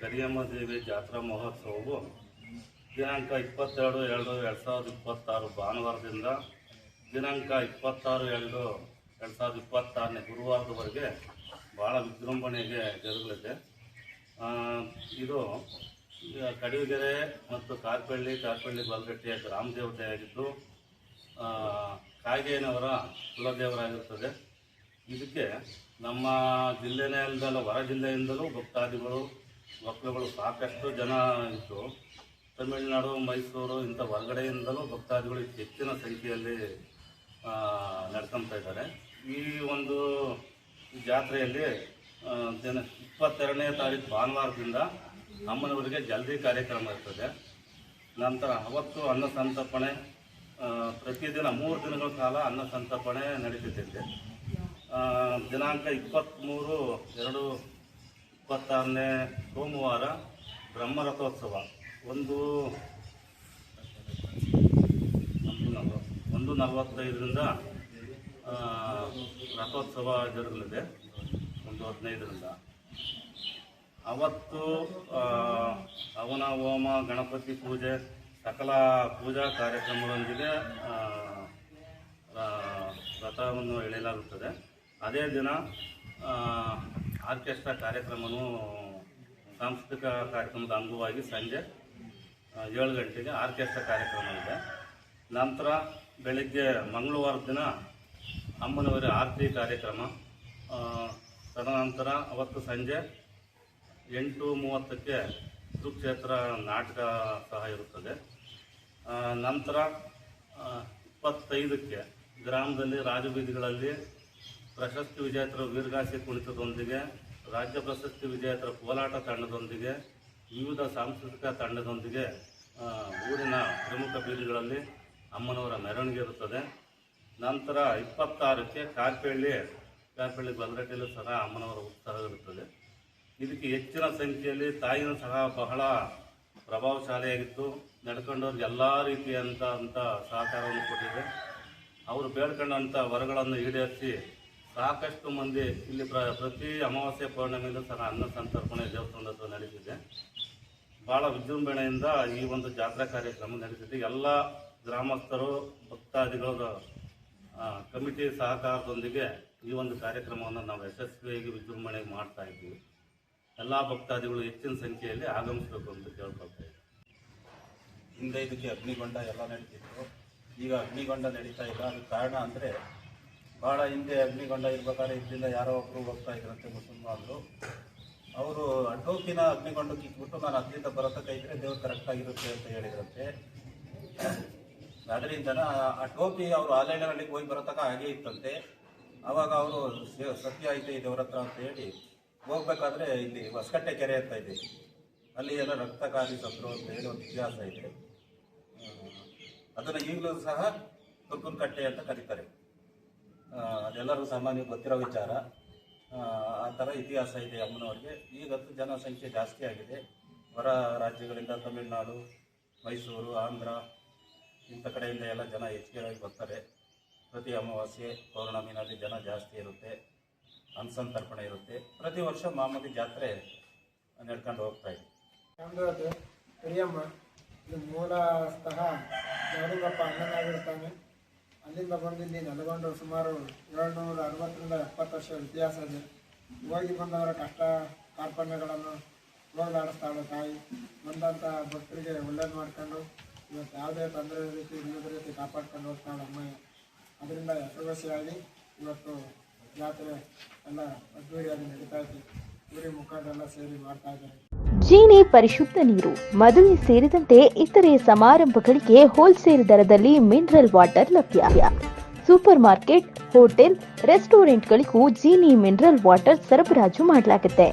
ಕರಿಯಮ್ಮ ದೇವಿ ಜಾತ್ರಾ ಮಹೋತ್ಸವವು ದಿನಾಂಕ 22/2/2026 ಭಾನುವಾರದಿಂದ ದಿನಾಂಕ 26/2/2026 ಗುರುವಾರದವರೆಗೆ ಭಾಳ ವಿಜೃಂಭಣೆಗೆ ಜರುಗಲಿದೆ. ಇದು ಕಡಿಗೆರೆ ಮತ್ತು ಕಾರ್ಪಳ್ಳಿ ಬಲ್ಗಟ್ಟಿಯ ಗ್ರಾಮ ದೇವತೆಯಾಗಿದ್ದು ಕಾಗೇನವರ ಕುಲದೇವರಾಗಿರುತ್ತದೆ. ಇದಕ್ಕೆ ನಮ್ಮ ಜಿಲ್ಲೆನೇ ಅಲ್ಲದಲ್ಲ ಹೊರ ಜಿಲ್ಲೆಯಿಂದಲೂ ಭಕ್ತಾದಿಗಳು ಮಕ್ಕಳುಗಳು ಸಾಕಷ್ಟು ಜನ ಇದ್ದು ತಮಿಳುನಾಡು, ಮೈಸೂರು ಇಂಥ ಹೊರಗಡೆಯಿಂದಲೂ ಭಕ್ತಾದಿಗಳು ಹೆಚ್ಚಿನ ಸಂಖ್ಯೆಯಲ್ಲಿ ನಡ್ಕೊತಾ ಇದ್ದಾರೆ. ಈ ಒಂದು ಜಾತ್ರೆಯಲ್ಲಿ 22ನೇ ತಾರೀಕು ಭಾನುವಾರದಿಂದ ಅಮ್ಮನವರಿಗೆ ಜಲ್ದಿ ಕಾರ್ಯಕ್ರಮ ಇರ್ತದೆ. ನಂತರ ಅವತ್ತು ಅನ್ನ ಸಂತರ್ಪಣೆ, ಪ್ರತಿದಿನ 3 ದಿನಗಳ ಕಾಲ ಅನ್ನ ಸಂತರ್ಪಣೆ ನಡೀತಿದೆ. ದಿನಾಂಕ 23/2/2026 ಸೋಮವಾರ ಬ್ರಹ್ಮರಥೋತ್ಸವ 1:45ರಿಂದ ರಥೋತ್ಸವ ಜರುಗಲಿದೆ. 1:15ರಿಂದ ಅವತ್ತು ಹವನ ಹೋಮ, ಗಣಪತಿ ಪೂಜೆ, ಸಕಲ ಪೂಜಾ ಕಾರ್ಯಕ್ರಮಗಳೊಂದಿಗೆ ರಥವನ್ನು ಎಳೆಯಲಾಗುತ್ತದೆ. ಅದೇ ದಿನ ಆರ್ಕೆಸ್ಟ್ರಾ ಕಾರ್ಯಕ್ರಮವೂ ಸಾಂಸ್ಕೃತಿಕ ಕಾರ್ಯಕ್ರಮದ ಅಂಗವಾಗಿ ಸಂಜೆ 7 ಗಂಟೆಗೆ ಆರ್ಕೆಸ್ಟ್ರಾ ಕಾರ್ಯಕ್ರಮ ಇದೆ. ನಂತರ ಬೆಳಿಗ್ಗೆ ಮಂಗಳವಾರದ ದಿನ ಅಮ್ಮನವರ ಆರತಿ ಕಾರ್ಯಕ್ರಮ, ತದನಂತರ ಅವತ್ತು ಸಂಜೆ 8:30ಕ್ಕೆ ಕುರುಕ್ಷೇತ್ರ ನಾಟಕ ಸಹ ಇರುತ್ತದೆ. ನಂತರ 25ಕ್ಕೆ ಗ್ರಾಮದಲ್ಲಿ ರಾಜಬೀದಿಗಳಲ್ಲಿ ಪ್ರಶಸ್ತಿ ವಿಜೇತರ ವೀರಗಾಸೆ ಕುಣಿತದೊಂದಿಗೆ, ರಾಜ್ಯ ಪ್ರಶಸ್ತಿ ವಿಜೇತರ ಕೋಲಾಟ ತಂಡದೊಂದಿಗೆ, ವಿವಿಧ ಸಾಂಸ್ಕೃತಿಕ ತಂಡದೊಂದಿಗೆ ಊರಿನ ಪ್ರಮುಖ ಬೀದಿಗಳಲ್ಲಿ ಅಮ್ಮನವರ ಮೆರವಣಿಗೆ ಇರುತ್ತದೆ. ನಂತರ 26ಕ್ಕೆ ಕಾರ್ಪಳ್ಳಿ ಬಲ್ಗಟ್ಟಿಯಲ್ಲೂ ಸಹ ಅಮ್ಮನವರ ಉತ್ಸವ ಇರುತ್ತದೆ. ಇದಕ್ಕೆ ಹೆಚ್ಚಿನ ಸಂಖ್ಯೆಯಲ್ಲಿ ತಾಯಿನೂ ಸಹ ಬಹಳ ಪ್ರಭಾವಶಾಲಿಯಾಗಿತ್ತು. ನಡ್ಕೊಂಡವ್ರಿಗೆ ಎಲ್ಲ ರೀತಿಯಂಥ ಸಹಕಾರವನ್ನು ಕೊಟ್ಟಿದೆ. ಅವರು ಬೇಡ್ಕೊಂಡಂಥ ವರಗಳನ್ನು ಈಡೇರಿಸಿ ಸಾಕಷ್ಟು ಮಂದಿ ಇಲ್ಲಿ ಪ್ರತಿ ಅಮಾವಾಸ್ಯೆ ಪೌರ್ಣಮಿಯಲ್ಲೂ ಸಹ ಅನ್ನ ಸಂತರ್ಪಣೆ ದೇವಸ್ಥಾನದ ಹತ್ರ ನಡೀತಿದೆ. ಭಾಳ ವಿಜೃಂಭಣೆಯಿಂದ ಈ ಒಂದು ಜಾತ್ರಾ ಕಾರ್ಯಕ್ರಮ ನಡೀತಿದೆ. ಎಲ್ಲ ಗ್ರಾಮಸ್ಥರು, ಭಕ್ತಾದಿಗಳ ಕಮಿಟಿ ಸಹಕಾರದೊಂದಿಗೆ ಈ ಒಂದು ಕಾರ್ಯಕ್ರಮವನ್ನು ನಾವು ಯಶಸ್ವಿಯಾಗಿ ವಿಜೃಂಭಣೆಗೆ ಮಾಡ್ತಾ ಇದ್ದೀವಿ. ಎಲ್ಲ ಭಕ್ತಾದಿಗಳು ಹೆಚ್ಚಿನ ಸಂಖ್ಯೆಯಲ್ಲಿ ಆಗಮಿಸಬೇಕು ಅಂತ ಕೇಳ್ಕೊಳ್ತಾ ಇದ್ದೀವಿ. ಹಿಂದೆ ಇದಕ್ಕೆ ಅಗ್ನಿಗೊಂಡ ಎಲ್ಲ ನಡೀತಿತ್ತು. ಈಗ ಅಗ್ನಿಗೊಂಡ ನಡೀತಾ ಇಲ್ಲ. ಅದಕ್ಕೆ ಕಾರಣ ಅಂದರೆ ಭಾಳ ಹಿಂದೆ ಅಗ್ನಿಗೊಂಡ ಇರ್ಬೇಕಾದ್ರೆ ಇದರಿಂದ ಯಾರೋ ಒಬ್ಬರು ಹೋಗ್ತಾ ಇದ್ರಂತೆ ಮುಸಲ್ಮಾನರು. ಅವರು ಟೋಕಿನ ಅಗ್ನಿಗೊಂಡ ಕಿತ್ಬಿಟ್ಟು ನಾನು ಅಲ್ಲಿಂದ ಬರತಕ್ಕೈದ್ರೆ ದೇವ್ರು ಕರೆಕ್ಟಾಗಿರುತ್ತೆ ಅಂತ ಹೇಳಿದ್ರಂತೆ. ಅದರಿಂದ ಆ ಟೋಪಿ ಅವರು ಆಲೈನಲ್ಲಿ ಹೋಗಿ ಬರತಕ್ಕ ಹಾಗೆ ಇತ್ತಂತೆ. ಆವಾಗ ಅವರು ಸತ್ಯ ಐತೆ ಈ ದೇವ್ರ ಹತ್ರ ಅಂತ ಹೇಳಿ ಹೋಗ್ಬೇಕಾದ್ರೆ ಇಲ್ಲಿ ಹೊಸಕಟ್ಟೆ ಕೆರೆ ಅಂತ ಇದೆ, ಅಲ್ಲಿ ಎಲ್ಲ ರಕ್ತ ಕಾರಿ ಸತ್ರು ಅಂತ ಹೇಳಿ ಒಂದು ಇತಿಹಾಸ ಇದೆ. ಅದನ್ನು ಈಗಲೂ ಸಹ ತುರ್ಕುನ್ ಕಟ್ಟೆ ಅಂತ ಕರೀತಾರೆ. ಅದೆಲ್ಲರೂ ಸಾಮಾನ್ಯ ಗೊತ್ತಿರೋ ವಿಚಾರ. ಆ ಥರ ಇತಿಹಾಸ ಇದೆ ಅಮ್ಮನವ್ರಿಗೆ. ಈಗಂತೂ ಜನಸಂಖ್ಯೆ ಜಾಸ್ತಿ ಆಗಿದೆ. ಹೊರ ರಾಜ್ಯಗಳಿಂದ ತಮಿಳುನಾಡು, ಮೈಸೂರು, ಆಂಧ್ರ ಇಂಥ ಕಡೆಯಿಂದ ಎಲ್ಲ ಜನ ಹೆಚ್ಚಿಗೆ ಬರ್ತಾರೆ. ಪ್ರತಿ ಅಮಾವಾಸ್ಯೆ ಪೌರ್ಣಮಿನಲ್ಲಿ ಜನ ಜಾಸ್ತಿ ಇರುತ್ತೆ. ಅನ್ಸಂತರ್ಪಣೆ ಇರುತ್ತೆ. ಪ್ರತಿ ವರ್ಷ ಮಾಮೂಲಿ ಜಾತ್ರೆ ನಡ್ಕೊಂಡು ಹೋಗ್ತಾ ಇದೆ. ನಮ್ಮದು ಕರಿಯಮ್ಮ ಇದು ಮೂಲ ಸ್ಥಳ ಜಗಲಿಂಗಪ್ಪ ಅಣ್ಣನಾಗಿರ್ತಾನೆ. ಅಲ್ಲಿಂದ ಬಂದಿಲ್ಲಿ ನೆಲೆಗೊಂಡು ಸುಮಾರು 760ರಿಂದ 70 ವರ್ಷ ಇತಿಹಾಸ ಇದೆ. ಹೋಗಿ ಬಂದವರ ಕಷ್ಟ ಕಾರ್ಪಣ್ಯಗಳನ್ನು ಹೋಗಲಾಡಿಸ್ತಾಳೆ ತಾಯಿ. ಬಂದಂಥ ಭಕ್ತರಿಗೆ ಒಳ್ಳೇದು ಮಾಡ್ಕೊಂಡು ಇವತ್ತು ಯಾವುದೇ ತೊಂದರೆ ರೀತಿ ಇಲ್ಲದ ರೀತಿ ಕಾಪಾಡ್ಕೊಂಡು ಹೋಗ್ತಾಳೆ ಅಮ್ಮಯ್ಯ. ಅದರಿಂದ ಯಶಸ್ವಿಯಾಗಿ ಇವತ್ತು ಜಾತ್ರೆ ಎಲ್ಲ ಅದ್ದೂರಿಯಾಗಿ ನಡೀತಾ ಇತ್ತು. ಊರಿ ಮುಖಂಡರೆಲ್ಲ ಸೇರಿ ಮಾಡ್ತಾ ಇದ್ದಾರೆ. ಜೀನಿ ಪರಿಶುದ್ಧ ನೀರು, ಮದುವೆ ಸೇರಿದಂತೆ ಇತರೆ ಸಮಾರಂಭಗಳಿಗೆ ಹೋಲ್ಸೇಲ್ ದರದಲ್ಲಿ ಮಿನರಲ್ ವಾಟರ್ ಲಭ್ಯ. ಸೂಪರ್ ಮಾರ್ಕೆಟ್, ಹೋಟೆಲ್, ರೆಸ್ಟೋರೆಂಟ್ಗಳಿಗೂ ಜೀನಿ ಮಿನರಲ್ ವಾಟರ್ ಸರಬರಾಜು ಮಾಡಲಾಗುತ್ತೆ.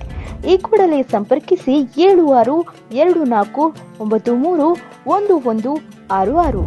ಈ ಕೂಡಲೇ ಸಂಪರ್ಕಿಸಿ 7624931166.